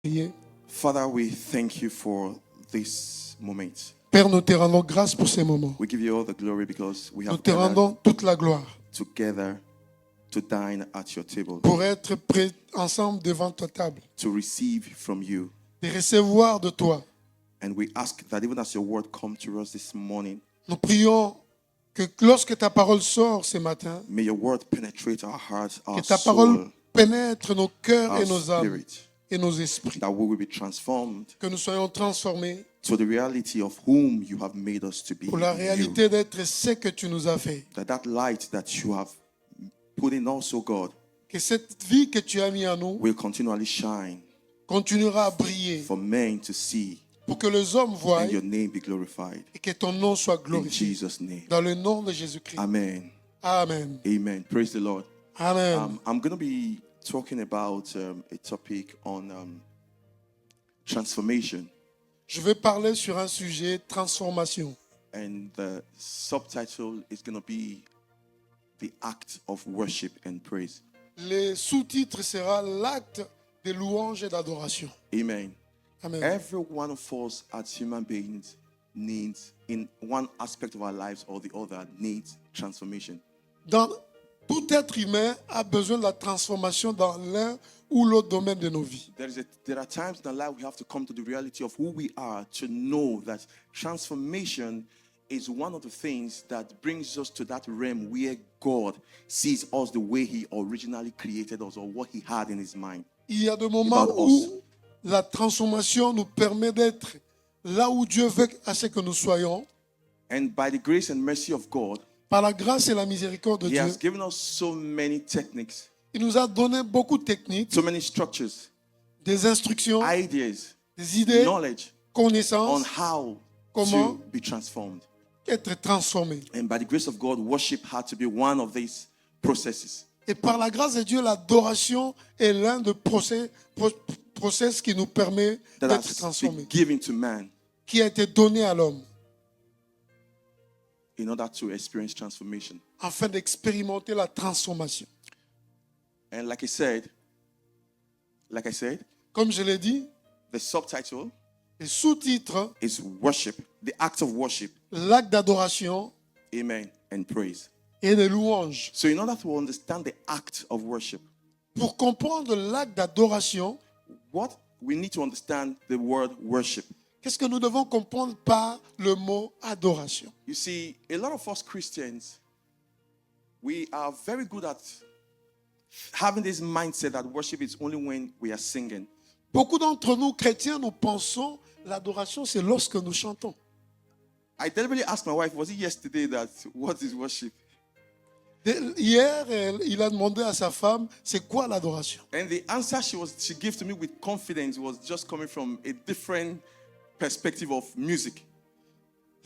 Priez. Father, we thank you for this moment. Père, nous te rendons grâce pour ces moments. We give you all the glory because we Nous have te gathered rendons toute la gloire together to dine at your table, pour être prêts ensemble devant ta table, to receive from you. de recevoir de toi. And we ask that even as your word comes to us this morning, Nous prions que lorsque ta parole sort ce matin, may your word penetrate our hearts, que our ta parole soul, pénètre nos cœurs our et nos âmes spirit, et nos esprits, that we will be transformed que nous soyons transformés to the reality of whom you have made us to be. pour la in you. réalité d'être ce que tu nous as fait. That light that you have put in us, oh God, Que cette vie que tu as mis en nous will continually shine continuera à briller for men to see pour que les hommes voient and your name be glorified. et que ton nom soit In glorifié. Jesus' name. Dans le nom de Jésus-Christ. Amen. Amen. Amen. Praise the Lord. Amen. I'm going to be talking about a topic on transformation. Je vais parler sur un sujet transformation. And the subtitle is going to be The Act of Worship and Praise. Le sous-titre sera l'acte de louange et d'adoration. Amen. Amen. Every one of us as human beings needs, in one aspect of our lives or the other, needs transformation. Tout être humain a besoin de la transformation dans l'un ou l'autre domaine de nos vies. There are times in our life we have to come to the reality of who we are to know that transformation is one of the things that brings us to that realm where God sees us the way He originally created us or what He had in His mind. Il y a des moments About où us. la transformation nous permet d'être là où Dieu veut à ce que nous soyons. And by the grace and mercy of God, Par la grâce et la miséricorde de He Dieu, has given us so many techniques, il nous a donné beaucoup de techniques, so many structures, des instructions, ideas, des idées, knowledge on connaissances, how comment to be transformed. être transformé. And by the grace of God, worship had to be one of these processes. Et par la grâce de Dieu, l'adoration est l'un des process qui nous permet That d'être has transformé, been given to man qui a été donné à l'homme in order to experience transformation. afin d'expérimenter la transformation. And like I said, Comme je l'ai dit, the subtitle le sous-titre, is worship, the act of worship, l'acte d'adoration amen, and praise. et de louange. So in order to understand the act of worship, Pour comprendre l'acte d'adoration, what we need to understand the word worship. qu'est-ce que nous devons comprendre par le mot adoration? You see, a lot of us Christians, we are very good at having this mindset that worship is only when we are singing. Beaucoup d'entre nous, chrétiens, nous pensons l'adoration, c'est lorsque nous chantons. I deliberately asked my wife, was it yesterday that what is worship? Hier, il a demandé à sa femme, c'est quoi l'adoration? And the answer she gave to me with confidence was just coming from a different perspective of music.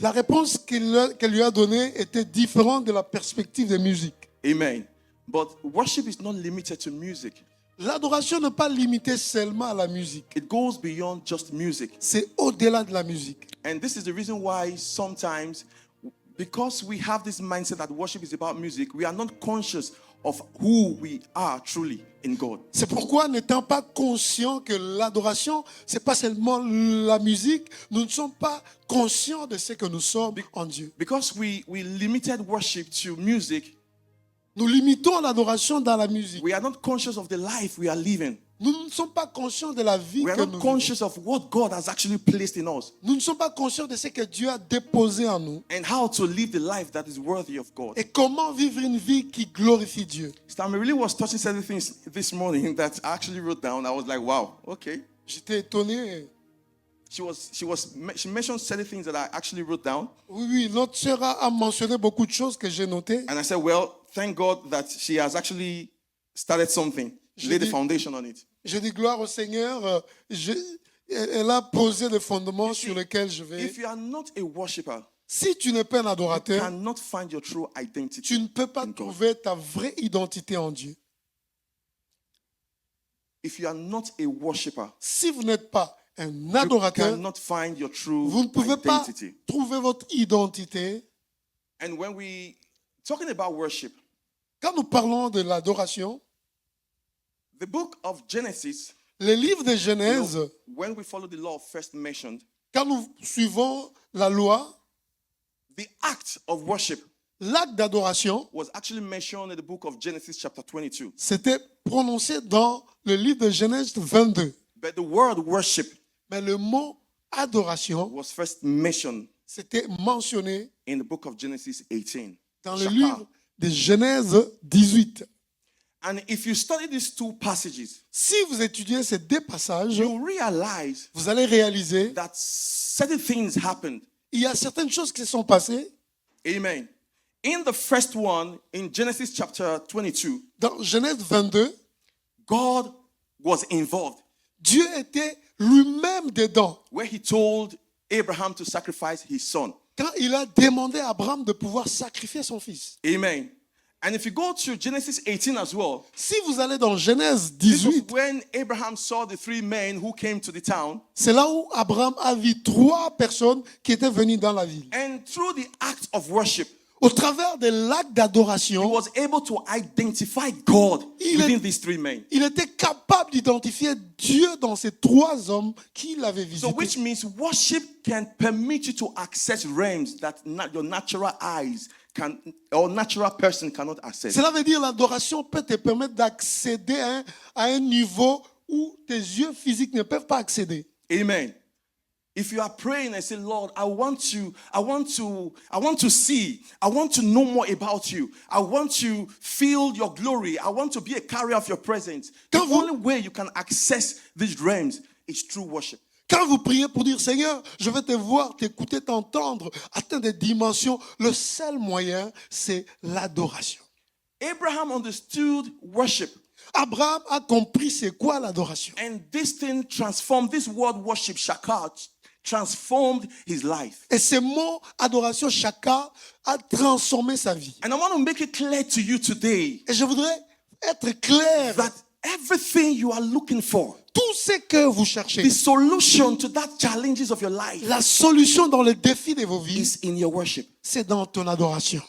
La réponse qu'elle lui a donnée était différente de la perspective de musique. Amen. But worship is not limited to music. L'adoration n'est pas limitée seulement à la musique. It goes beyond just music. C'est au-delà de la musique. And this is the reason why sometimes, because we have this mindset that worship is about music, we are not conscious of who we are truly in God. C'est pourquoi, n'étant pas conscients que l'adoration, c'est pas seulement la musique, nous ne sommes pas conscients de ce que nous sommes en Dieu. Because we limited worship to music, Nous limitons l'adoration dans la musique. we are not conscious of the life we are living. Nous ne sommes pas conscients de la vie We are que not nous vivons. conscious of what God has actually placed in us Nous ne sommes pas conscients de ce que Dieu a déposé en nous and how to live the life that is worthy of God. et comment vivre une vie qui glorifie Dieu. Stanley really was touching certain things this morning that I actually wrote down. I was like, wow, okay. J'étais étonné. She mentioned certain things that I actually wrote down. Oui, notre sœur a mentionné beaucoup de choses que j'ai notées. And I said, well, thank God that she has actually started something, laid the foundation on it. Je dis gloire au Seigneur. Elle a posé des fondements sur lesquels je vais. If you are not a worshiper, Si tu n'es pas un you adorateur, cannot find your true tu identity. ne peux pas in God. trouver ta vraie identité en Dieu. If you are not a worshiper, Si vous n'êtes pas un you adorateur, cannot find your true vous ne pouvez pas identity. trouver votre identité. And when we talking about worship, Quand nous parlons de l'adoration, the book of Genesis Les livres de You Genèse, know, when we follow the law first mentioned, quand nous suivons la loi, the act of worship l'acte d'adoration, was actually mentioned in the book of Genesis chapter 22. c'était prononcé dans le livre de Genèse 22. But the word worship Mais le mot adoration, was first mentioned c'était mentionné in the book of Genesis 18. dans le Shaka. livre de Genèse 18. And if you study these two passages, Si vous étudiez ces deux passages, you realize vous allez réaliser that certain things happened. qu'il y a certaines choses qui se sont passées. Amen. In the first one, in Genesis chapter 22, Dans Genèse 22, God was involved, Dieu était lui-même dedans. where he told Abraham to sacrifice his son. Quand il a demandé à Abraham de pouvoir sacrifier son fils. Amen. And if you go to Genesis 18 as well, Si vous allez dans Genèse this was 18, when Abraham saw the three men who came to the town, c'est là où Abraham a vu 3 personnes qui étaient venues dans la ville. and through the act of worship, Au travers de l'acte he d'adoration, was able to identify God Il est- within these three men. il était capable d'identifier Dieu dans ces 3 hommes qu'il avait So, visités. which means worship can permit you to access realms that your natural eyes can, or natural person cannot access. Cela veut dire l'adoration peut te permettre d'accéder à un niveau où tes yeux physiques ne peuvent pas accéder. Amen. If you are praying and say, Lord, I want to see, I want to know more about you. I want to feel your glory. I want to be a carrier of your presence. The Quand vous- only way you can access these realms is through worship. Quand vous priez pour dire Seigneur, je veux te voir, t'écouter, t'entendre, atteindre des dimensions, le seul moyen, c'est l'adoration. Abraham understood worship, Abraham a compris c'est quoi l'adoration. and this thing transformed, this word worship, shaka, transformed his life. Et ce mot adoration, chacun a transformé sa vie. And I want to make it clear to you today Et je voudrais être clair. that everything you are looking for, Tout ce que vous cherchez, the solution to that challenges of your life, la solution dans le défi de vos vies, is in your worship. c'est dans ton adoration.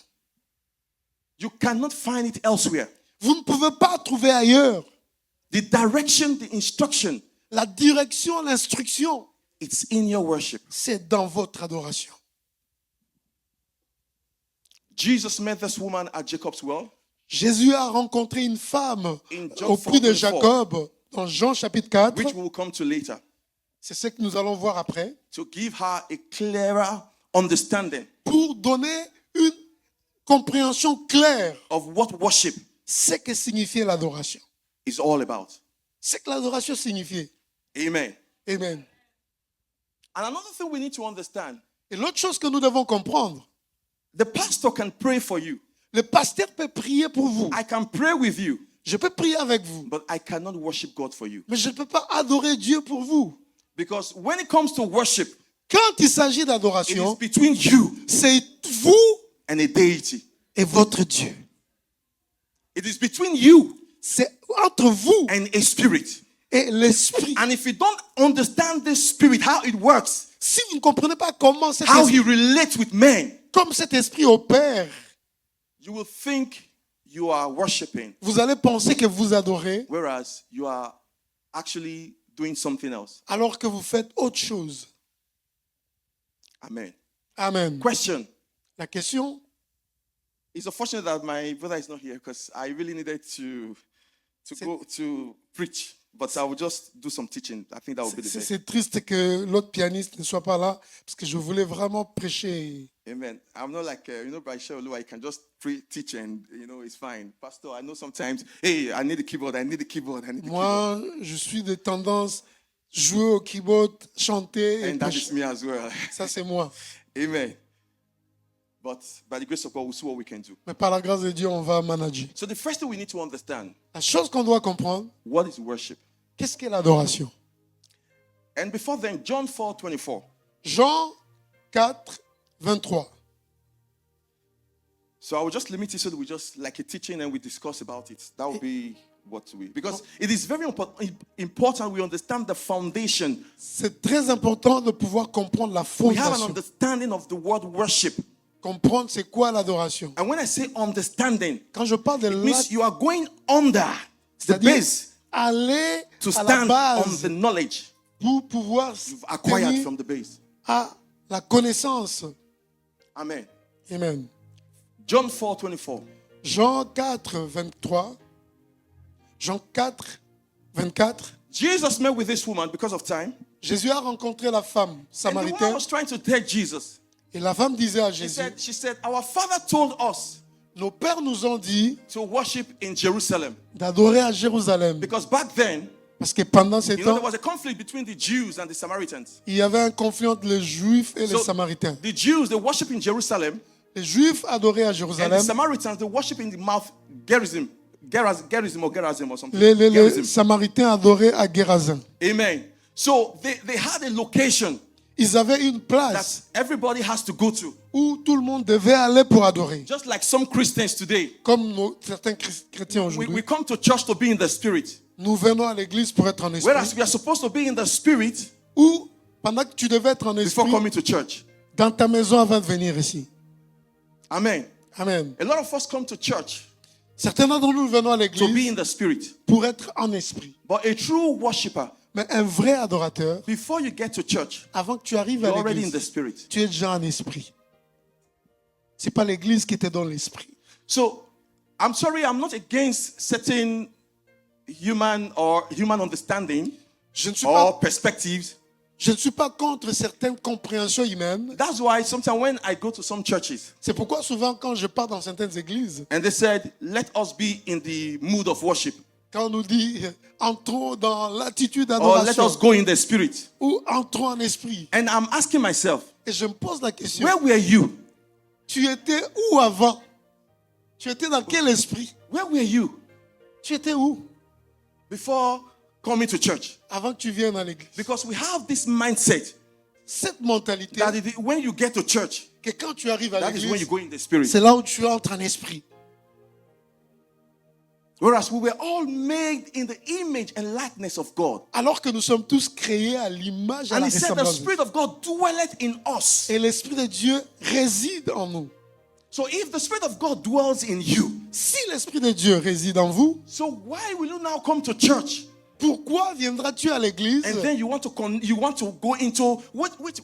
You cannot find it elsewhere. Vous ne pouvez pas trouver ailleurs. The direction, the instruction, La direction, l'instruction, it's in your worship. c'est dans votre adoration. Jesus met this woman at Jacob's well. Jésus a rencontré une femme In John au puits de 4:24. Jacob dans Jean chapitre 4. Which we will come to later, C'est ce que nous allons voir après. to give her a clearer understanding Pour donner une compréhension claire of what worship ce que signifiait l'adoration. is all about. Ce que l'adoration signifiait. Amen. Amen. And another thing we need to understand, Et l'autre chose que nous devons comprendre, the pastor can pray for you. le pasteur peut prier pour vous. I can pray with you, Je peux prier avec vous. but I cannot worship God for you. Mais je ne peux pas adorer Dieu pour vous. Because when it comes to worship, Quand il s'agit it is d'adoration, between you c'est vous and a deity. et votre Dieu. It is between you C'est entre vous and a spirit. et l'esprit. And if you don't understand this spirit, how it works, Si vous ne comprenez pas comment cet how he esprit, relates with men, comme cet esprit opère, you will think you are worshiping, vous allez penser que vous adorez whereas you are actually doing something else. alors que vous faites autre chose. Amen. Amen. Question. La question, It's unfortunate that my brother is not here because I really needed to go to preach, but I will just do some teaching. I think that would be the best. c'est triste que l'autre pianiste ne soit pas là parce que je voulais vraiment prêcher. Amen. I'm not like, by Sherolu, I can just teach and, it's fine. Pastor, I know sometimes, hey, I need a keyboard, I need a keyboard, I need a keyboard. Moi, je suis de tendance jouer au keyboard, chanter et And that prêcher. is me as well. Ça, c'est moi. Amen. But by the grace of God, we'll see what we can do. Mais par la grâce de Dieu, on va manager. So the first thing we need to understand, La chose qu'on doit comprendre, what is worship? qu'est-ce qu'est l'adoration? And before then, John 4:24. Jean 4, 23. So I will just limit it so that we just like a teaching and we discuss about it. That will be what we, because it is very important we understand the foundation. C'est très important de pouvoir comprendre la We have an fondation. understanding of the word worship. Comprendre c'est quoi l'adoration. And when I say understanding, Quand je parle de it means l'acte, you are going under the C'est-à-dire- base aller to à la stand on base the knowledge pour pouvoir you've acquired tenir from the base. à la connaissance. Amen. Amen. John 4:24. Jean 4, 23. Jean 4, 24. Jesus met with this woman because of time. Jésus a rencontré la femme And the woman samaritaine was trying to tell Jesus. et la femme disait à She Jésus, said, our father told us nos pères nous ont dit to worship in Jerusalem. d'adorer à Jérusalem. Because back then, Parce que pendant ces you know, temps, there was a conflict between the Jews and the Samaritans. il y avait un conflit entre les Juifs et les So, Samaritains. the Jews, they worship in Jerusalem, Les Juifs adoraient à and the Jérusalem. Samaritans, they worship in the Mount Gerizim. Gerizim or something. Les Gerizim. Samaritains adoraient à Gérazim. Amen. So they had a location Ils avaient une that place everybody has to go to. où tout le monde devait aller pour adorer. Just like some Christians today. Comme certains chrétiens We aujourd'hui. come to church to be in the spirit. Nous venons à l'église pour être en Whereas esprit. we are supposed to be in the spirit Ou pendant que tu devais être en before esprit coming to church. dans ta maison avant de venir ici. Amen. Amen. A lot of us come to church Certains d'entre nous venons à to be l'église in the spirit. pour être en esprit. But a true worshiper, Mais un vrai adorateur, before you get to church, avant que tu arrives à you're already in the l'église, spirit. tu es déjà en esprit. C'est pas l'église qui te donne l'esprit. So, I'm sorry, I'm not against certain human understanding Je ne suis or pas, perspectives. je ne suis pas contre certaines compréhensions humaines. That's why sometimes when I go to some churches C'est pourquoi souvent quand je pars dans certaines églises, and they said, let us be in the mood of worship, quand on nous dit entrons dans l'attitude or let d'adoration us go in the spirit. ou entrons en esprit, And I'm asking myself, et je me pose la question, where were you? tu étais où avant? Tu étais dans quel esprit? Where were you Tu étais où before coming to church? avant que tu viennes à l'église? Because we have this mindset Cette mentalité that when you get to church, que quand tu arrives à that is when you l'église, go in the spirit. c'est là où tu entres en esprit. Whereas we were all made in the image and likeness of God. Alors que nous sommes tous créés à l'image et à And la he said the ressemblance de Dieu. Spirit of God dwelleth in us. Et l'esprit de Dieu réside en nous. So if the Spirit of God dwells in you, Si l'esprit de Dieu réside en vous, so why will you now come to church pourquoi viendras-tu à l'église and then you want to go into which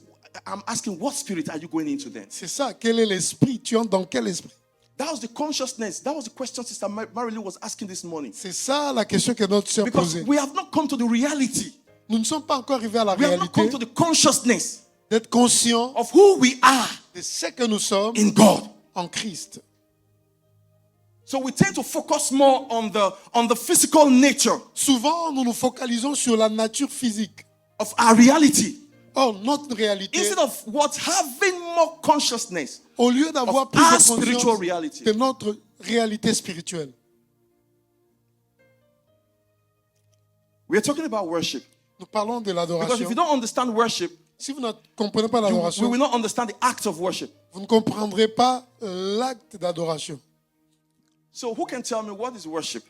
I'm asking, what spirit are you going into then? C'est ça, quel est l'esprit? Tu entres dans quel esprit? That was the consciousness. That was the question Sister Marilyn was asking this morning. C'est ça la question que notre sœur Because posait. we have not come to the reality. Nous ne sommes pas encore arrivés à la We have not come réalité to the consciousness d'être conscients of who we are de ce que nous sommes in God. en Christ. So we tend to focus more on the physical nature Souvent, nous nous focalisons sur la nature physique. of our reality Or, notre réalité, instead of what having more consciousness au lieu d'avoir of plus our de spiritual conscience reality. de notre réalité spirituelle. We are talking about worship. Nous parlons de Because if l'adoration. you don't understand worship, Si vous ne comprenez pas we l'adoration, will not understand the act of worship. vous ne comprendrez pas l'acte d'adoration. So who can tell me what is worship?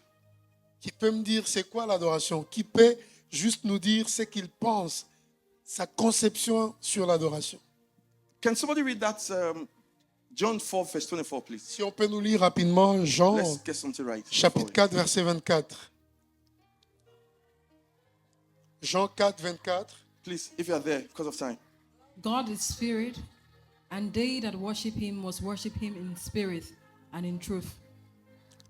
Qui peut me dire c'est quoi l'adoration? Qui peut juste nous dire ce qu'il pense, sa conception sur l'adoration? Can somebody read that John 4 verse 24, please? Si on peut nous lire rapidement Jean, Let's get something right. chapitre 4, verset 24. Jean 4, 24. Please, if you are there, because of time. God is spirit, and they that worship him must worship him in spirit and in truth.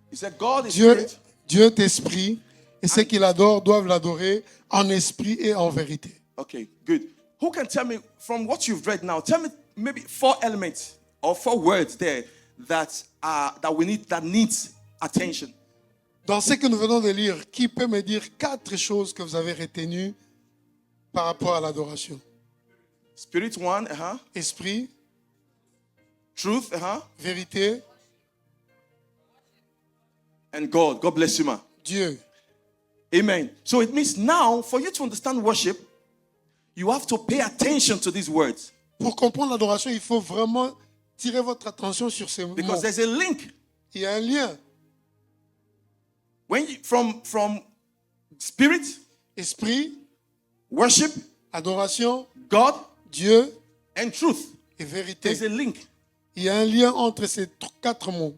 He said, God is Dieu, spirit. Dieu est esprit, et ceux qui l'adorent doivent l'adorer en esprit et en vérité. Okay, good. Who can tell me from what you've read now? Tell me maybe 4 elements or 4 words there that needs attention. Dans ce que nous venons de lire, qui peut me dire 4 choses que vous avez retenues par rapport à l'adoration? Spirit 1, Esprit, truth, vérité, and God. God bless you, man. Dieu. Amen. So it means now, for you to understand worship, you have to pay attention to these words. Pour comprendre l'adoration, il faut vraiment tirer votre attention sur ces mots. Because there's a link. Il y a un lien. When you, from spirit, Esprit, worship, adoration, God, Dieu and truth. et vérité. There's a link. Il y a un lien entre ces 4 mots.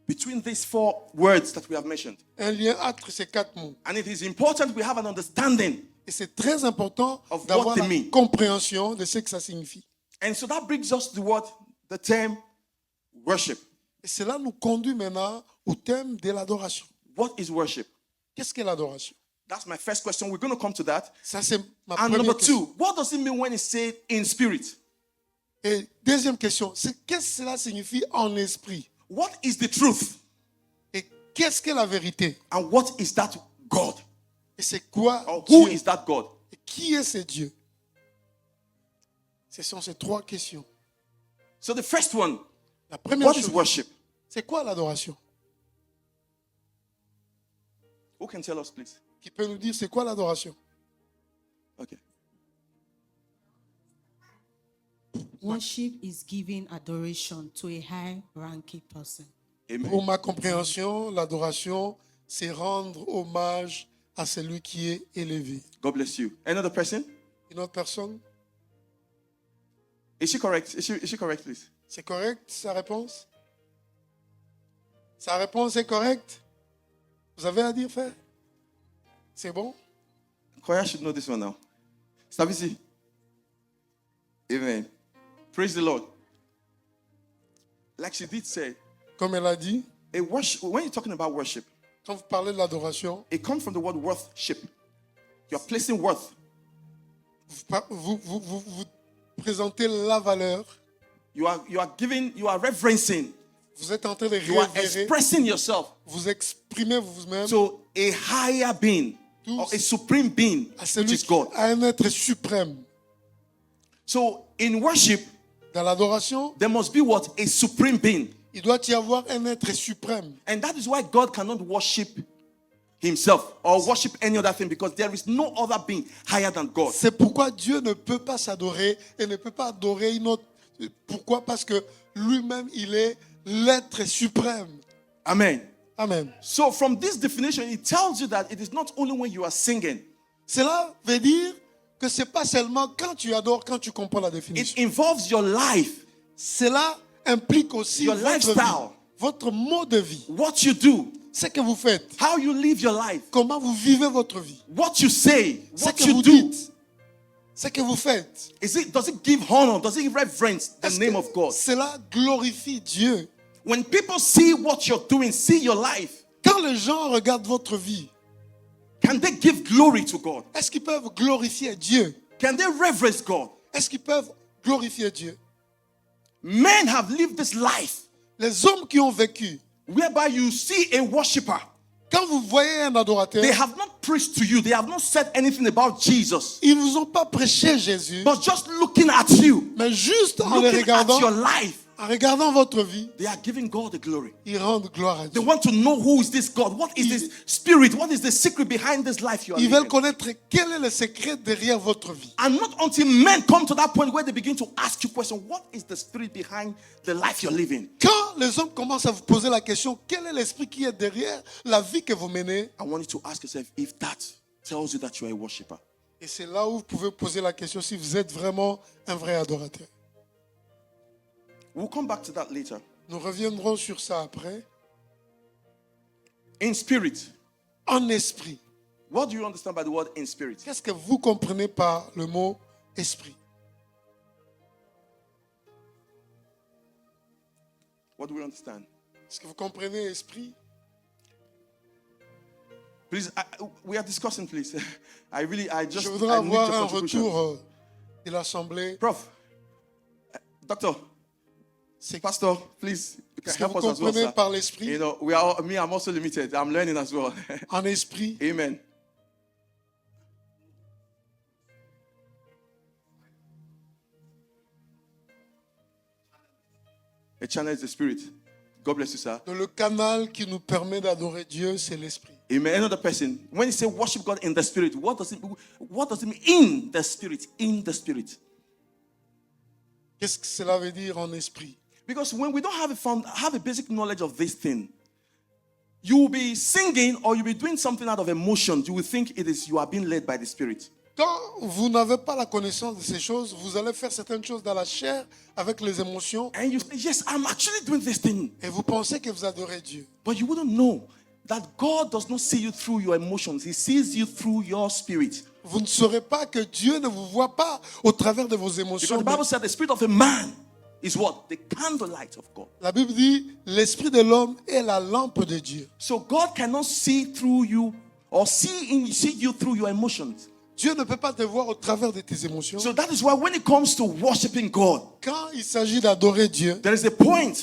between these 4 words that we have mentioned. Un lien entre ces 4 mots. And it is important we have an understanding. Et c'est très important Of d'avoir what they la mean. compréhension de ce que ça signifie. And so that brings us to the term worship. Et cela nous conduit maintenant au thème de l'adoration. What is worship? Qu'est-ce qu'est l'adoration? That's my first question. We're going to come to that. Ça, c'est ma And première number question. 2, what does it mean when it's said in spirit? Et deuxième question, c'est qu'est-ce que cela signifie en esprit? What is the truth? Et qu'est-ce qu'est la vérité? And what is that God? Et c'est quoi Or who Dieu? is that God? Et qui est ce Dieu? Ce sont ces 3 questions. So the first one, La première what is chose, worship? c'est quoi l'adoration? Who can tell us, please? Qui peut nous dire c'est quoi l'adoration? Okay. Worship is giving adoration to a high-ranking person. Amen. Pour ma compréhension, l'adoration, c'est rendre hommage à celui qui est élevé. God bless you. Another person? Une autre personne? Is she correct? Is she correct, please? C'est correct sa réponse? Sa réponse est correcte? Vous avez à dire, frère? C'est bon? Koya should know this one now. Stabisi. Amen. Praise the Lord. Like she did say, Comme elle a dit, a worship, when you're talking about worship, quand vous parlez de l'adoration, it comes from the word worthship. You're placing worth. vous présentez la valeur, You are giving, you are reverencing, vous êtes en train de you are révérer, expressing yourself vous exprimez vous-même to a higher being or a supreme being, à which celui is God. à un être suprême. So in worship, Dans l'adoration, there must be what? A supreme being. il doit y avoir un être suprême. And that is why God cannot worship himself or worship any other thing, because there is no other being higher than God. C'est pourquoi Dieu ne peut pas s'adorer et ne peut pas adorer une autre. Pourquoi? Parce que lui-même, il est l'être suprême. Amen. Amen. So from this definition, it tells you that it is not only when you are singing. Cela veut dire que c'est pas seulement quand tu adores, quand tu comprends la It définition. involves your life, Cela implique aussi Your votre lifestyle. vie, votre mode de vie, what you do, ce que vous faites, how you live your life, comment vous vivez votre vie, what you say, ce what que you vous do. dites, ce que vous faites. Does it give honor? Does it reverence the Est-ce name que of God? cela glorifie Dieu. When people see what you're doing, see your life, Quand les gens regardent votre vie, can they give glory to God? est-ce qu'ils peuvent glorifier Dieu? Can they reverence God? Est-ce qu'ils peuvent glorifier Dieu? Men have lived this life Les hommes qui ont vécu, whereby you see a worshiper. quand vous voyez un adorateur, They have not preached to you. They have not said anything about Jesus. ils ne vous ont pas prêché Jésus, But just looking at you, mais juste en les looking at regardant, your life, en regardant votre vie, they are giving God the glory. ils rendent gloire à They Dieu. want to know who is this God? What is this spirit? What is the secret behind this life you are Ils veulent living? connaître quel est le secret derrière votre vie. And not until men come to that point where they begin to ask you questions. What is the spirit behind the life you're living? Quand les hommes commencent à vous poser la question, quel est l'esprit qui est derrière la vie que vous menez? I want you to ask yourself if that tells you that you are a worshiper. Et c'est là où vous pouvez poser la question si vous êtes vraiment un vrai adorateur. We'll come back to that later. Nous reviendrons sur ça après. In spirit. En esprit. What do you understand by the word in spirit? Qu'est-ce que vous comprenez par le mot esprit? What do we understand? Est-ce que vous comprenez esprit? Please, we are discussing, please. I just Je voudrais I need avoir your un contribution. retour de l'Assemblée. Prof, doctor, pastor, please, you can Est-ce que help vous us as well, comprenez sir. par l'esprit? You know, I'm also limited. I'm learning as well. En esprit. Amen. A channel is the spirit. God bless you, sir. Le canal qui nous permet d'adorer Dieu, c'est l'esprit. Amen. Another person. When you say worship God in the spirit, what does it mean in the spirit? In the spirit. Qu'est-ce que cela veut dire en esprit? Because when we don't have a basic knowledge of this thing, you will be singing or you'll be doing something out of emotion. You will think you are being led by the spirit. Quand vous n'avez pas la connaissance de ces choses, vous allez faire certaines choses dans la chair avec les émotions And you say, yes, I'm actually doing this thing. et vous pensez que vous adorez Dieu. But you wouldn't know that God does not see you through your emotions. He sees you through your spirit. Vous ne saurez pas que Dieu ne vous voit pas au travers de vos Because émotions. the Bible said the spirit of a man is what? The candlelight of God. La Bible dit, l'esprit de l'homme est la lampe de Dieu. So God cannot see through you or see you through your emotions. Dieu ne peut pas te voir au travers de tes émotions. So that is why when it comes to worshiping God, Quand il s'agit d'adorer Dieu, there is a point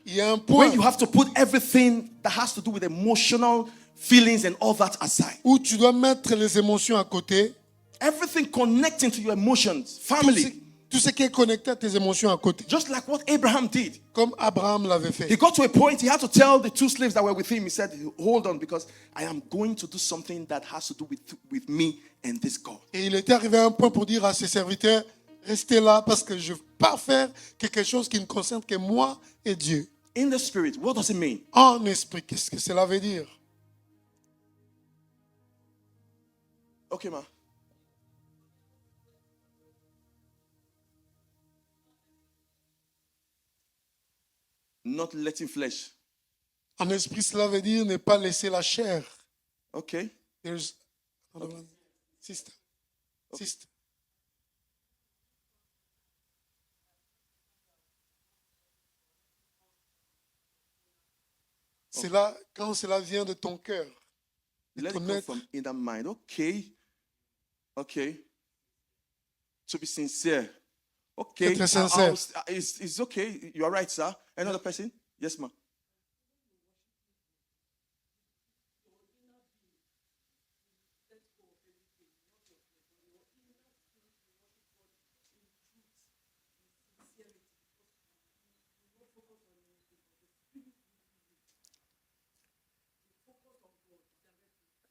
il y a un where point you have to put everything that has to do with emotional feelings and all that aside. où tu dois mettre les émotions à côté. Everything connecting to your emotions, Tout ce, family, tout ce qui est connecté à tes émotions à côté. just like what Abraham did. Comme Abraham l'avait fait. He got to a point, he had to tell the two slaves that were with him, he said, hold on, because I am going to do something that has to do with me and this God. Et il était arrivé à un point pour dire à ses serviteurs, restez là parce que je ne veux pas faire quelque chose qui ne concerne que moi et Dieu. In the spirit, what does it mean? En esprit, qu'est-ce que cela veut dire? Okay, ma. Not letting flesh. En esprit, cela veut dire ne pas laisser la chair. Okay. There's another one. Sister. Sister. C'est là, quand cela vient de ton cœur. Let it come Connect. from inner mind. Okay. Okay. To be sincere. Okay. Être sincère. It's okay. You are right, sir. Another person? Yes, ma'am.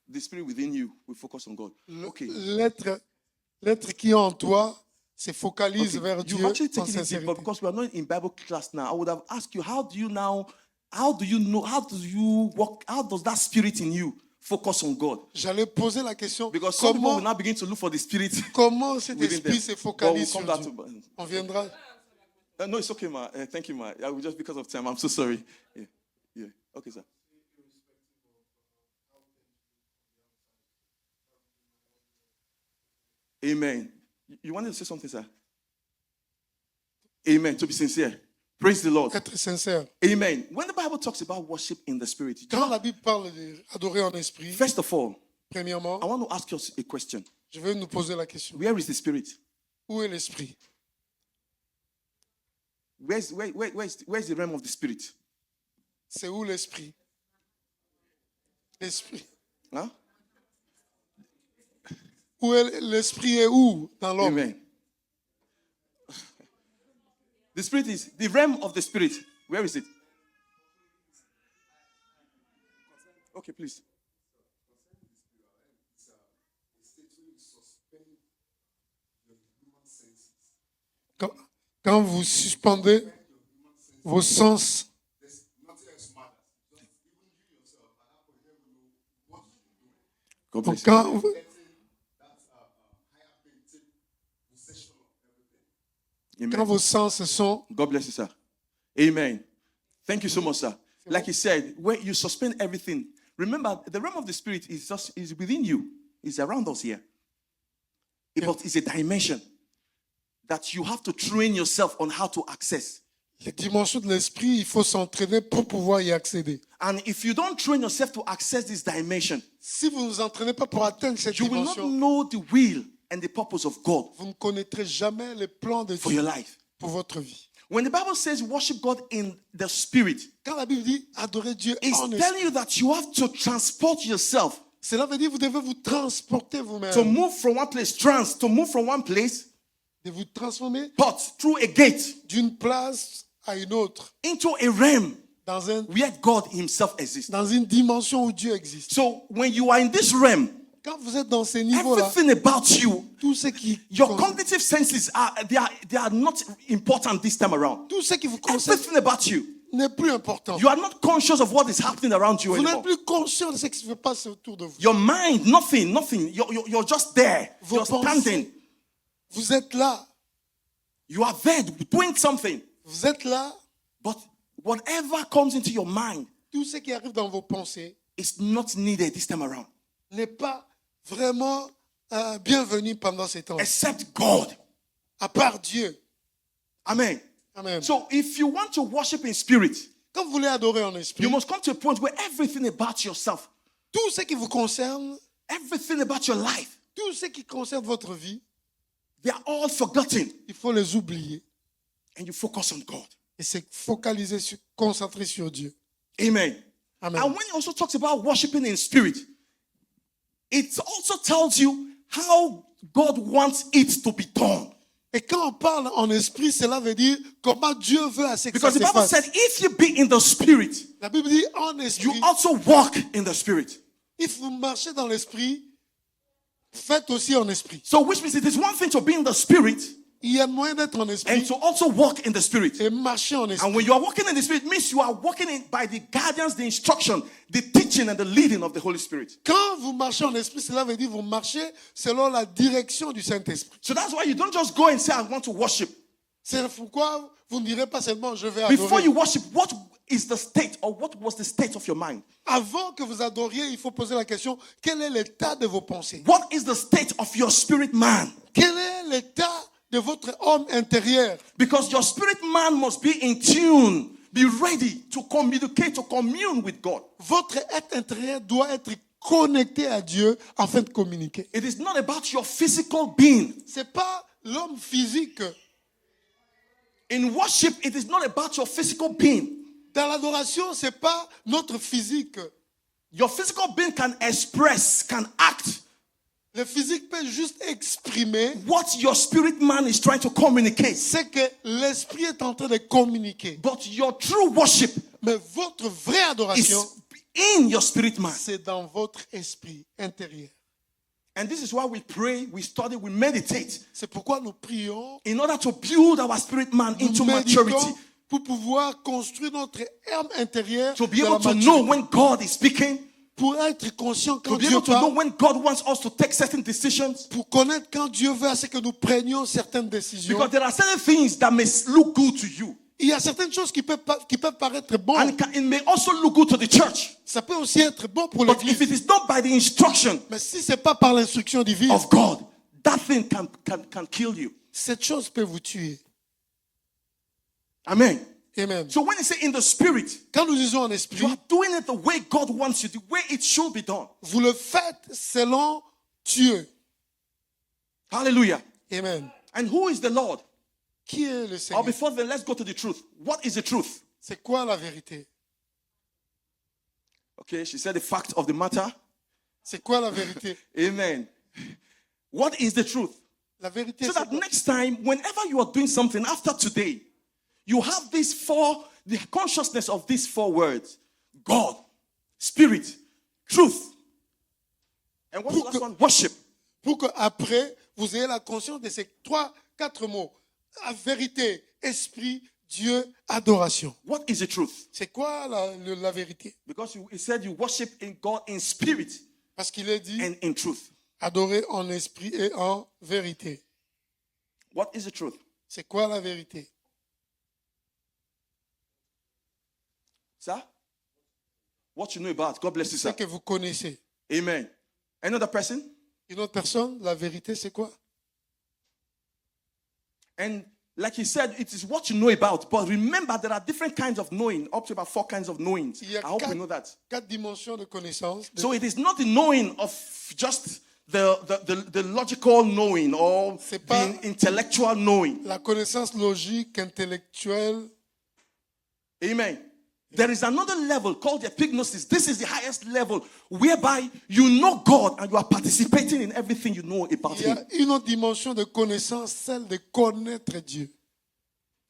The spirit within you will focus on God. Okay. L'être qui est en toi se focalise vers You've Dieu actually en taken it deep, sincérité. but because we are not in Bible class now, I would have asked you, how do you know, how does that spirit in you focus on God? J'allais poser la question, Because some people will comment, now begin to look for the spirit comment cet within them. esprit se But we'll focalise come sur back Dieu? to. On viendra. No, it's okay, ma. Thank you, ma. Just because of time, I'm so sorry. Yeah, yeah. Okay, sir. Amen. You wanted to say something, sir? Amen. To be sincere. Praise the Lord. Être sincère. Amen. When the Bible talks about worship in the spirit, Quand la Bible parle d'adorer en esprit, first of all, premièrement, I want to ask you a question. je vais nous poser la question. Where is the spirit? Où est l'esprit? Where's the realm of the spirit? C'est où l'esprit? L'esprit. Huh? Où est l'esprit est où dans l'homme? Amen. The spirit is the realm of the spirit. Where is it? Okay, please. Quand vous suspendez vos sens, God donc bless you. quand vous- Amen. quand vos sens sont, God bless you, sir. Amen. Thank you so much, sir. Like he said, where you suspend everything. Remember, the realm of the spirit is within you. It's around us here. But it's a dimension that you have to train yourself on how to access. les dimensions de l'esprit, il faut s'entraîner pour pouvoir y accéder. And if you don't train yourself to access this dimension, Si vous ne vous entraînez pas pour atteindre cette you will not dimension, know the will and the purpose of God vous ne connaîtrez jamais les plans de for Dieu your life. pour votre vie. When the Bible says worship God in the spirit, Quand la Bible dit adorer Dieu it's en esprit, telling you that you have to transport yourself cela veut dire que vous devez vous transporter to vous-même, move from one place, to move from one place, de vous transformer but through a gate d'une place à une autre, into a realm dans, where God Himself exists. dans une dimension où Dieu existe. So when you are in this realm, Quand vous êtes dans ces niveaux-là, everything about you, tout ce qui, your cognitive senses are not important this time around. tout ce qui vous concerne Everything about you, n'est plus important. You are not conscious of what is happening around you Vous n'êtes anymore. plus conscient de ce qui se passe autour de vous. Your mind, nothing. You're just there. Vos You're standing. pensées, vous êtes là. You are there doing something. Vous êtes là. But whatever comes into your mind Tout ce qui arrive dans vos pensées is not needed this time around. n'est pas vraiment bienvenu pendant ces temps. Except God. À part Dieu. Amen. Amen. So if you want to worship in spirit, Quand vous voulez adorer en esprit, you must come to a point where everything about yourself, tout ce qui vous concerne, everything about your life, tout ce qui concerne votre vie, they are all forgotten. il faut les oublier And you focus on God. et se focaliser, concentrer sur Dieu. Amen. Amen. And when he also talks about worshiping in spirit, it also tells you how God wants it to be done. Et quand on parle en esprit, cela veut dire comment Dieu veut à ce que ça Because the se Bible fasse. said, if you be in the spirit, La Bible dit en you esprit, also walk in the spirit. if vous marchez dans l'esprit, faites aussi en esprit. So which means it is one thing to be in the spirit Il y a moyen d'être en and esprit to also walk in the spirit. et marcher en esprit. And when you are walking in the spirit, it means you are walking in by the guidance, the instruction, the teaching, and the leading of the Holy Spirit. Quand vous marchez en esprit, cela veut dire vous marchez selon la direction du Saint-Esprit. So that's why you don't just go and say, I want to worship. C'est pourquoi vous ne direz pas seulement je vais Before adorer. you worship, what is the state or what was the state of your mind? Avant que vous adoriez, il faut poser la question, quel est l'état de vos pensées? What is the state of your spirit man? Quel est l'état de votre homme intérieur? Because your spirit man must be in tune, be ready to communicate, to commune with God. Votre être intérieur doit être connecté à Dieu afin de communiquer. It is not about your physical being. C'est pas l'homme physique. In worship, it is not about your physical being. Dans l'adoration, c'est pas notre physique. Your physical being can express, can act Le physique peut juste exprimer what your spirit man is trying to communicate. ce que l'esprit est en train de communiquer. But your true worship Mais votre vraie adoration, is in your spirit man. c'est dans votre esprit intérieur. And this is why we pray, we study, we meditate C'est pourquoi nous prions, in order to build our spirit man nous into méditons maturity. pour pouvoir construire notre âme intérieure To be dans able la to maturité. know when God is speaking, Pour être conscient to quand be Dieu able to know parle, when God wants us to take certain decisions. pour connaître quand Dieu veut à ce que nous prenions certaines décisions. Because there are certain things that may look good to you. Il y a certaines choses qui peuvent paraître bonnes. And it may also look good to the church. Ça peut aussi être bon pour But if l'église. it is not by the instruction Mais si ce n'est pas par l'instruction divine, of God, that thing can kill you. cette chose peut vous tuer. Amen. Amen. So when you say in the spirit, Quand nous disons en you esprit, are doing it the way God wants you, the way it should be done. vous le faites selon Dieu. Hallelujah. Amen. And who is the Lord? Qui est le Or Seigneur? before then, let's go to the truth. What is the truth? C'est quoi la vérité? Okay, she said the fact of the matter. C'est quoi la vérité? Amen. What is the truth? La vérité, So c'est that quoi? next time, whenever you are doing something after today, you have the consciousness of these four words: God, Spirit, Truth. And what's the last one? Worship. Pour qu'après, vous ayez la conscience de ces 4 mots. La vérité, esprit, Dieu, adoration. What is the truth? C'est quoi la vérité? Because he said you worship in God in spirit Parce qu'il est dit, and in truth. adorer en esprit et en vérité. What is the truth? C'est quoi la vérité? Sir? What you know about. God bless you, C'est sir. que vous connaissez. Amen. Another person? Une autre personne, la vérité, c'est quoi? And like he said, it is what you know about. But remember, there are different kinds of knowing, up to about 4 kinds of knowings. Il y a I hope you know that. 4 dimensions de connaissance. So it is not the knowing of just the logical knowing or C'est pas- the intellectual knowing. La connaissance logique, intellectuelle. Amen. There is another level called the epignosis. This is the highest level whereby you know God and you are participating in everything you know about Il y Him. a une autre dimension de connaissance, celle de connaître Dieu.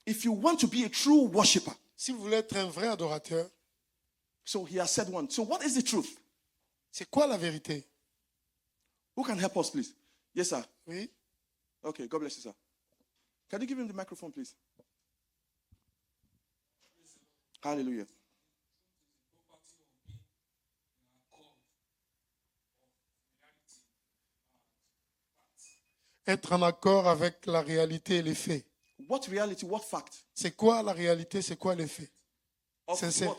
If you want to be a true worshiper, Si vous voulez être un vrai adorateur, so he has said one. So what is the truth? c'est quoi la vérité? Who can help us, please? Yes, sir. Oui. Okay, God bless you, sir. Can you give him the microphone, please? Hallelujah. Être en accord avec la réalité et les faits. What reality, what fact? C'est quoi la réalité, c'est quoi les faits? Of Sincere. what?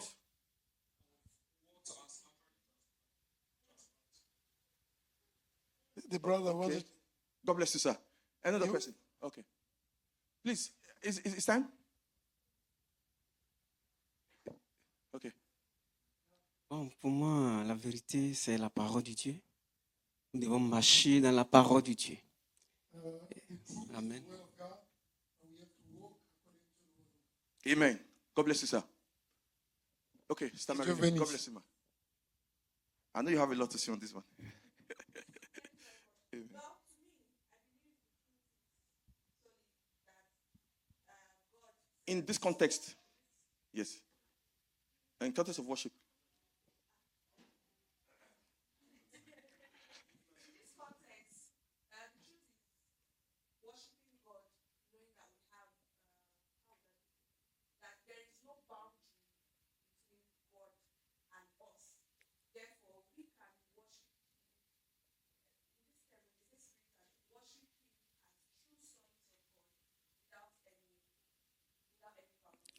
The brother Okay. wanted. God bless you, sir. Another You? person. Okay. Please, it's time? Okay. Bon, pour moi, la vérité, c'est la parole de Dieu. Nous devons marcher dans la parole de Dieu. Amen. Amen. God bless you, sir. Okay, stand Dieu back. God bénisse. bless you, man. I know you have a lot to say on this one. Amen. In this context, yes. In context of worship.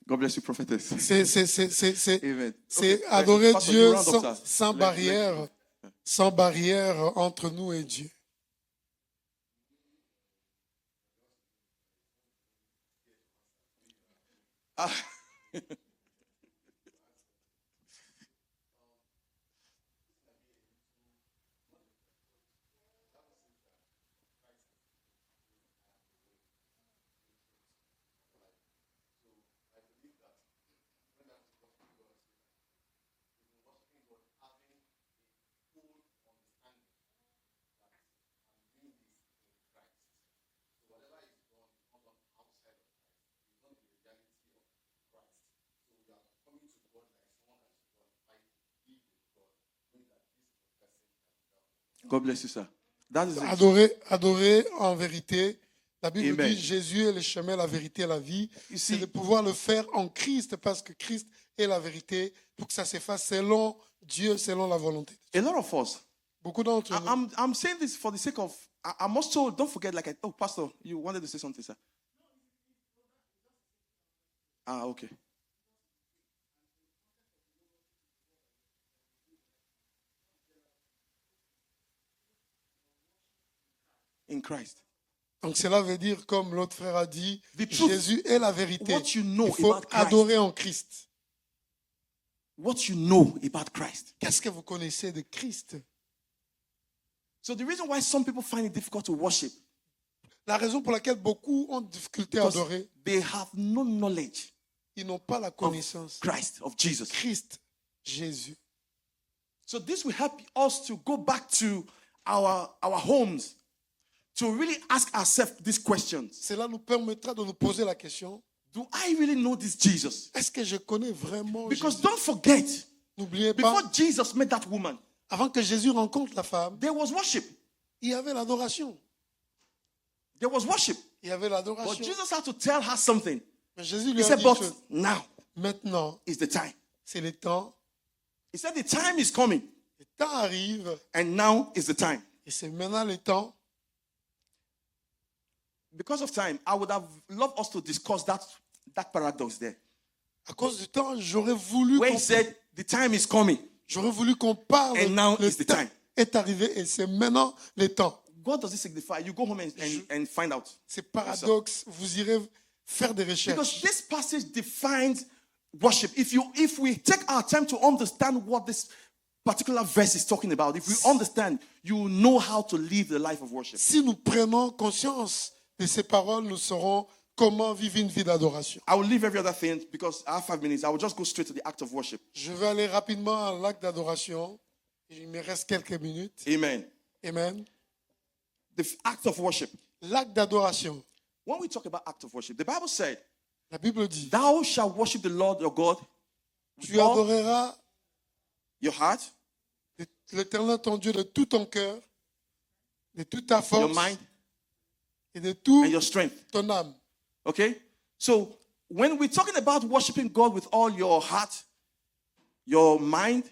God bless you, prophetess. C'est Amen. c'est Okay, adorer Pastor, Dieu you round up, sir. sans Let- barrière, sans barrière entre nous et Dieu. God bless you, sir. That is it. Adorer en vérité. La Bible Amen. dit Jésus est le chemin, la vérité et la vie. You C'est see- de pouvoir le faire en Christ parce que Christ est la vérité pour que ça se fasse selon Dieu, selon la volonté. A lot of us. Beaucoup d'entre nous. I'm saying this for the sake of. I'm also. Don't forget, oh, Pastor, you wanted to say something, sir. Okay. In Christ. Donc cela veut dire, comme l'autre frère a dit, The truth, Jésus est la vérité. what you know Il faut about Christ. adorer en Christ. What you know about Christ. Qu'est-ce que vous connaissez de Christ? So the reason why some people find it difficult to worship La raison pour laquelle beaucoup ont difficulté à because adorer, they have no knowledge ils n'ont pas la connaissance of Christ, of de Jesus. Christ, Jésus. So this will help us to go back to our homes to really ask ourselves these questions. Cela nous permettra de nous poser la question, Do I really know this Jesus? est-ce que je connais vraiment Because Jésus? don't forget, N'oubliez pas, before Jesus met that woman, avant que Jésus rencontre la femme, there was worship. il y avait l'adoration. There was worship. Il y avait But l'adoration. Jesus had to tell her something. Mais Jésus lui He a said, dit, but que now maintenant, is the time. c'est le temps. He said, the time is coming. Le temps arrive And now is the time. et c'est maintenant le temps. Because of time, I would have loved us to discuss that paradox there. À cause du temps, j'aurais voulu Where he qu'on said, the time is coming. parle. And now Le is the temps time. est arrivé et c'est maintenant le temps. What does it signify? You go home and find out. C'est paradoxe. Vous irez faire des Because recherches. this passage defines worship. If we take our time to understand what this particular verse is talking about, if we understand, you will know how to live the life of worship. Si nous prenons conscience de ces paroles, nous saurons comment vivre une vie d'adoration. I will leave every other thing because I have 5 minutes. I will just go straight to the act of worship. Je vais aller rapidement à l'acte d'adoration. Il me reste quelques minutes. Amen. Amen. The act of worship. L'acte d'adoration. When we talk about act of worship, the Bible said, La Bible dit, thou shalt worship the Lord your God with tu all adoreras your heart, l'Éternel ton Dieu de tout ton cœur, de toute ta your force mind, et de toute and your strength. ton âme. Okay? So when we're talking about worshiping God with all your heart, your mind,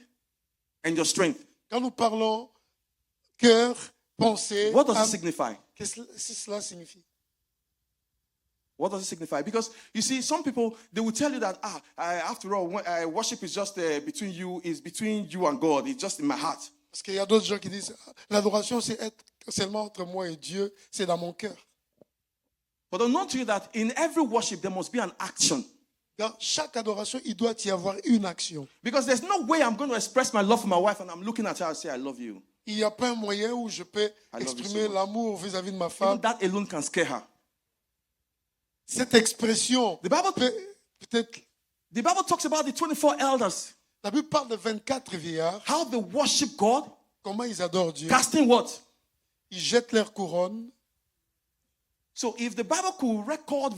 and your strength, Quand nous parlons cœur, pensée, what does it âme, signify? qu'est-ce que cela signifie? What does it signify? Because you see, some people they will tell you that after all, worship is just between you and God. It's just in my heart. Parce qu'il y a d'autres gens qui disent l'adoration c'est être seulement entre moi et Dieu, c'est dans mon cœur. But I'll note to you that in every worship there must be an action. Dans chaque adoration, il doit y avoir une action. Because there's no way I'm going to express my love for my wife and I'm looking at her and say I love you. Il n'y a pas un moyen où je peux love you exprimer so much. l'amour vis-à-vis de ma Even femme. that alone can scare her. Cette expression, The Bible, peut-être, the Bible talks about the 24 elders, la Bible parle de 24 vieillards, how they worship God, comment ils adorent Dieu. casting what? Ils jettent leur couronne. So if the Bible could record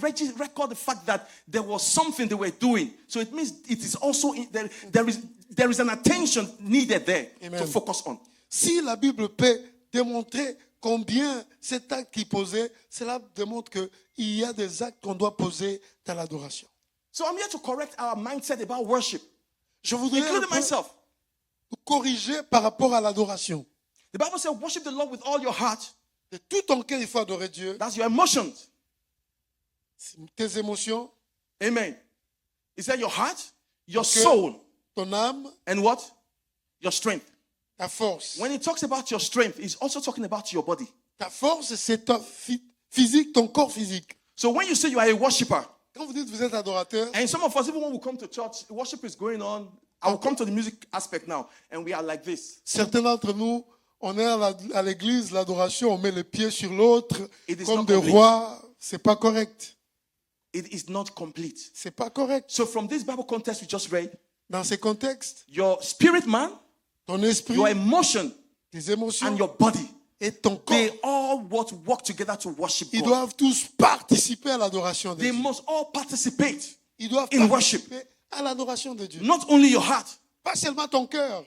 the fact that there was something they were doing, so it means it is also there is an attention needed there Amen. to focus on. Si la Bible peut démontrer combien cet acte qu'ils posaient, cela démontre qu'il y a des actes qu'on doit poser dans l'adoration. So I'm here to correct our mindset about worship, Je voudrais un including peu myself. corriger par rapport à l'adoration. The Bible says, worship the Lord with all your heart. De tout ton cœur, il faut adorer Dieu. That's your emotions. Tes émotions, Amen. Is that your heart, your Okay. soul, ton âme, and what? Your strength. ta force. When he talks about your strength, he's also talking about your body. Ta force, c'est ton physique, ton corps physique. So when you say you are a worshiper, Quand vous dites que vous êtes adorateur, and some of us, even when we come to church, worship is going on. I will come to the music aspect now, and we are like this. certains d'entre nous, on est à l'église, l'adoration, on met les pieds sur l'autre, It is comme not des complete. rois. C'est pas correct. It is not complete. C'est pas correct. So from this Bible context we just read, Dans ces contextes, your spirit man, ton esprit, your emotion, tes émotions and your body, et ton corps, they all what work together to worship ils God. doivent tous participer à l'adoration de They Dieu. must all participate. Ils doivent in participer à l'adoration de Dieu. Not only your heart, Pas seulement ton cœur,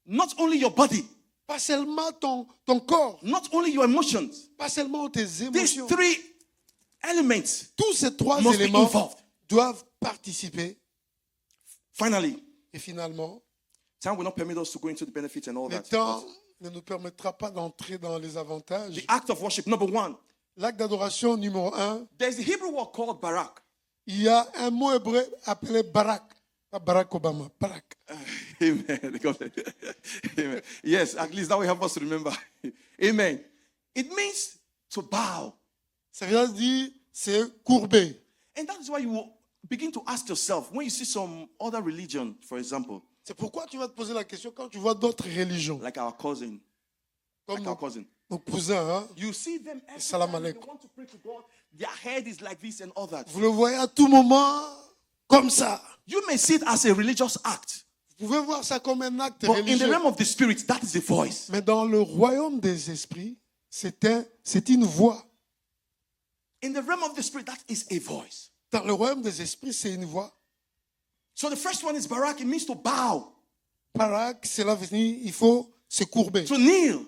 not only your body, pas seulement ton corps, not only your emotions. pas seulement tes These émotions. three elements Tous ces trois must be éléments involved. doivent participer. Finally, Et finalement, time will not permit us to go into the benefits and all le that. temps ne nous permettra pas d'entrer dans les avantages. The act of worship, number one, L'acte d'adoration numéro 1, there's the Hebrew word called barak. il y a un mot hébreu appelé Barak. Pas Barack Obama, Barak. Amen. Amen. Yes, at least that will help us to remember. Amen. It means to bow. Ça veut dire c'est courbé. And that is why you will begin to ask yourself, when you see some other religion, for example, C'est pourquoi tu vas te poser la question quand tu vois d'autres religions, like our cousin, comme like our cousin. nos cousins. Hein? You see them every Salam time they alaikum. want to pray to God, their head is like this and all that. Vous le voyez à tout moment comme ça. You may see it as a religious act, Vous pouvez voir ça comme un acte but in the religieux. realm of the spirit, that is the voice. Mais dans le royaume des esprits, c'est une voix. In the realm of the spirit, that is a voice. Dans le royaume des esprits, c'est une voix. So the first one is barak. It means to bow, Barak, cela veut dire il faut se courber, to kneel.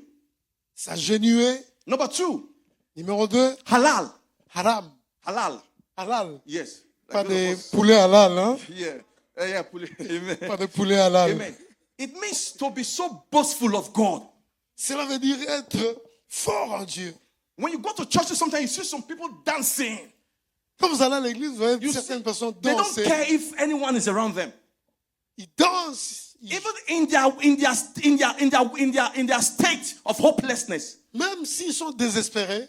s'agenouiller. Number two, Numéro 2, halal. haram, Halal. halal. Yes. Pas Like those de of us. poulet halal, hein? Yeah. Yeah, amen. Pas de poulet halal. Amen. It means to be so boastful of God. Cela veut dire être fort en Dieu. When you go to churches, sometimes you see some people dancing. Quand vous allez à l'église, vous voyez You certaines see, personnes they don't danser. care if anyone is around them. Ils dansent. Even in their state of hopelessness, Même s'ils sont désespérés,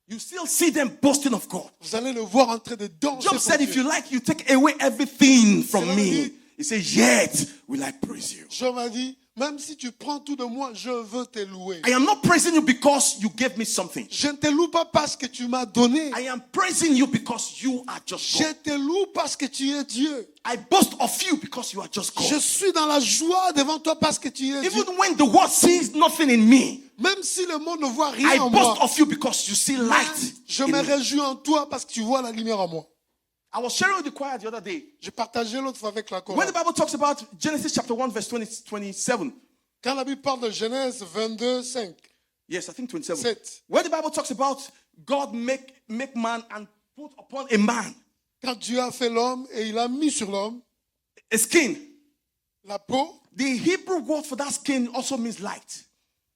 you still see them boasting of God. vous allez le voir en train de danser. Job pour said, if Dieu. you like, you take away everything from Cela me. veut dire- He said, yet will I praise you. Job a dit, même si tu prends tout de moi, je veux te louer. I am not praising you because you gave me something. Je ne te loue pas parce que tu m'as donné. I am praising you because you are just Je God. te loue parce que tu es Dieu. I boast of you because you are just Je God. suis dans la joie devant toi parce que tu es Dieu. Even when the world sees nothing in me, Même si le monde ne voit I rien en boast moi, of you because you see light. je in me me. réjouis en toi parce que tu vois la lumière en moi. I was sharing with the choir the other day. Je partageais l'autre fois avec la When chorale. the Bible talks about Genesis chapter 1, verse 27. Quand la Bible parle de Genèse 22, 5, Yes, I think 27. 7. Where the Bible talks about God make man and put upon a man. Quand Dieu a fait l'homme et il a mis sur l'homme a skin. la peau, The Hebrew word for that skin also means light.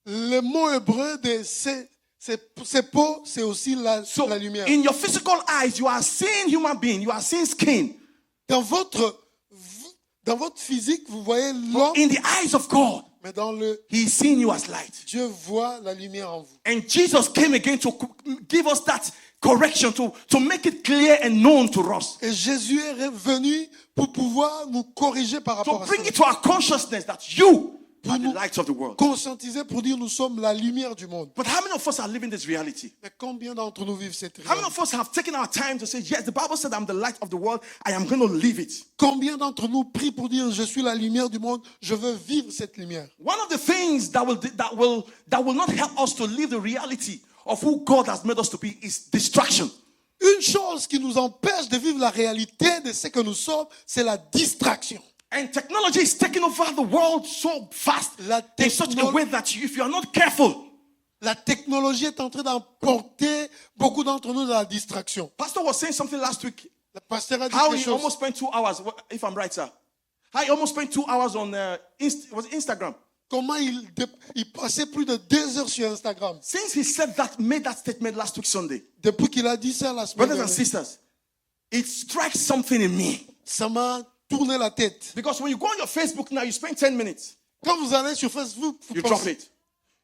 le mot hébreu de ces peaux, c'est aussi So la lumière. in your physical eyes, you are seeing human being, you are seeing skin. Dans votre physique, vous voyez l'homme, In the eyes of God, mais dans le He is seeing you as light. Dieu voit la lumière en vous. And Jesus came again to give us that correction, to make it clear and known to us. Et Jésus est revenu pour pouvoir nous corriger par rapport To à bring ça. it to our consciousness that you are the nous light of the world. Conscientiser pour dire nous sommes la lumière du monde. But how many of us are living this reality? Mais combien d'entre nous vivent cette How many réalité? of us have taken our time to say, yes, the Bible said I'm the light of the world, I am going to live it? Combien d'entre nous prient pour dire je suis la lumière du monde, je veux vivre cette lumière? One of the things that will not help us to live the reality of who God has made us to be is distraction. Une chose qui nous empêche de vivre la réalité de ce que nous sommes, c'est la distraction. And technology is taking over the world so fast La in such a way that if you are not careful, La technologie est en train d'emporter beaucoup d'entre nous dans la distraction. Pastor was saying something last week. Le pasteur a dit How quelque he chose. almost spent 2 hours, if I'm right, sir. How he almost spent 2 hours on was it Instagram. Comment il passait plus de 2 heures sur Instagram. Since he made that statement last week Sunday, Depuis qu'il a dit ça la semaine brothers and dernière, sisters, it strikes something in me. ça m'a tourné la tête. Because when you go on your Facebook now, you spend 10 minutes, Quand vous allez sur Facebook, vous you drop pensez it.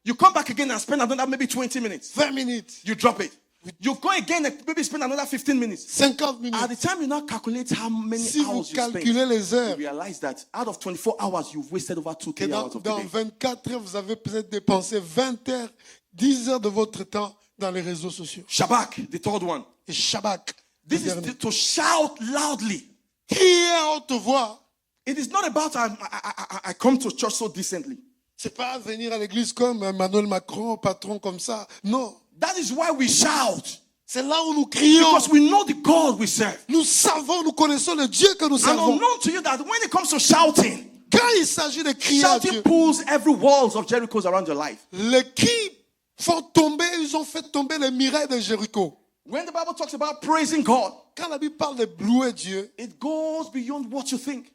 You come back again and spend another maybe 20 minutes, 20 minutes, you drop it. You go again and maybe spend another 15 minutes. 50 At minutes. the time you now calculate how many Si vous hours you spend, calculez les you heures, realize that out of 24 hours, you've wasted over 2-3 que hours of the dans day. 24 heures, vous avez peut-être dépensé 20 heures, 10 heures de votre temps dans les réseaux sociaux. Shabbat, the third one. Et Shabbat, This le is dernier. to shout loudly. Crier à haute voix. It is not about I come to church so decently. C'est pas venir à l'église comme Emmanuel Macron, patron comme ça. Non. That is why we shout. C'est là où nous crions. Because we know the God we serve. Nous savons, nous connaissons le Dieu que nous And servons. unknown to you that when it comes to shouting, Quand il s'agit de crier à shouting Dieu, pulls every walls of Jericho around your life. les cris font tomber, ils ont fait tomber les murailles de Jéricho. When the Bible talks about praising God, Quand la Bible parle de louer Dieu, it goes beyond what you think.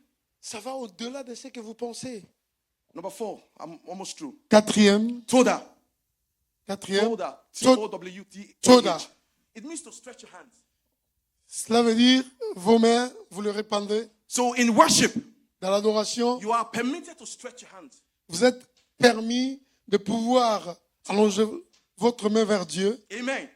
ça va au-delà de ce que vous pensez. Number 4, I'm almost through. Quatrième, Toda. quatrième, Toda. Toda. T-O-W-D-A-H. It means to stretch your hands. cela veut dire vos mains, vous les répandez. So in worship, Dans l'adoration, you are permitted to stretch your hands. vous êtes permis de pouvoir allonger votre main vers Dieu. Amen.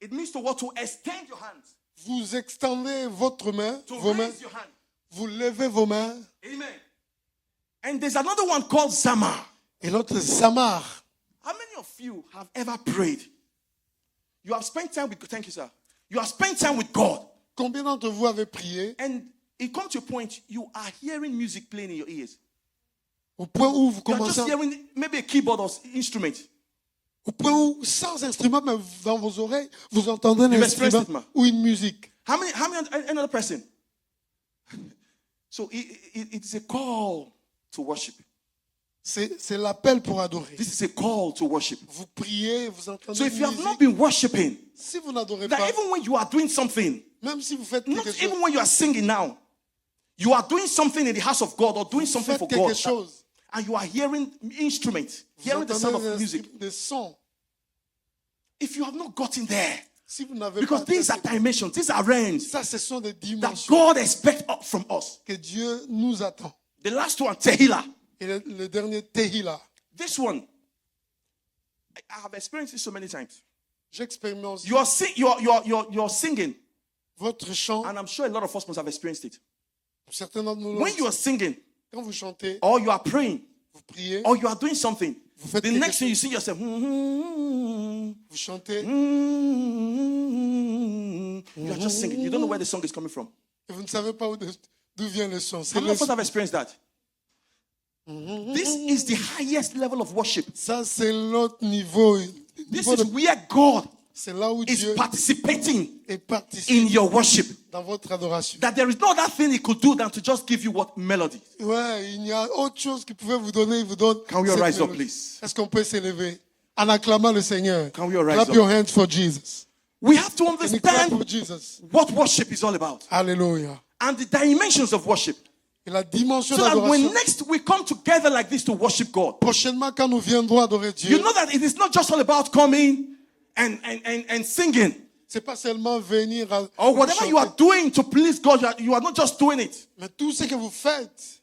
It means to what? To extend your hands. Vous extendez votre main, To vos mains, raise your hand. vous levez vos mains. Amen. And there's another one called Zamar. Et l'autre, Samar. How many of you have ever prayed? You have spent time with God. Thank you, sir. You have spent time with God. Combien d'entre vous avez prié And it comes to a point you are hearing music playing in your ears. au point où vous You are just commencez, hearing maybe a keyboard or instrument. au point où, sans instrument, mais dans vos oreilles, vous entendez un You've experienced instrument it, man. ou une musique. How many another person? So it is a call to worship. C'est l'appel pour adorer. This is a call to worship. Vous priez, vous entendez So une if you have musique. not been worshiping, Si vous n'adorez that pas, even when you are doing something, même si vous faites not quelque chose, even when you are singing now, you are doing something in the house of God or doing something faites for quelque God, chose, and you are hearing instruments, vous hearing the sound of entendez music. des sons. If you have not gotten there, Si vous n'avez because pas these are dimensions, these are realms ça, ce sont des that dimensions God expects from us. que Dieu nous attend. The last one, Tehillah. Et le dernier, Tehila. This one, I have experienced this so many times. J'expérimente You're singing, votre chant. and I'm sure a lot of us must have experienced it. Certains d'entre nous, When you are singing, quand vous chantez, or you are praying, vous priez, or you are doing something, vous faites the quelque next thing you chose, see yourself, vous chantez, you are just singing. You don't know where the song is coming from. et vous ne savez pas d'où vient le son. C'est How many le of us have experienced that? This is the highest level of worship. Ça, c'est l'autre niveau. This Niveau is de- where God C'est là où is Dieu participating est in participe your worship. dans votre adoration. That there is no other thing he could do than to just give you what melody. Ouais, il y a autre chose qu'il pouvait vous donner. Il vous donne. Can we all cette rise up, mélodie. please? Est-ce qu'on peut s'élever en acclamant le Seigneur? Can we all rise Clap up? your hands for Jesus. We have to And we clap for understand Jesus. what worship is all about Alléluia. and the dimensions of worship. Et la dimension So that when d'adoration. next we come together like this to worship God, Prochainement, quand nous viendrons adorer Dieu, you know that it is not just all about coming and singing. c'est pas seulement venir à Or whatever you are chanter, doing to please God, you are not just doing it. mais tout ce que vous faites,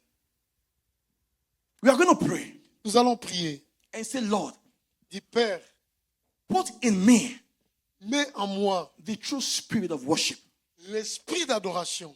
We are going to pray nous allons prier. and say, Lord, Dis Père, put in me mets en moi the true spirit of worship. l'esprit d'adoration.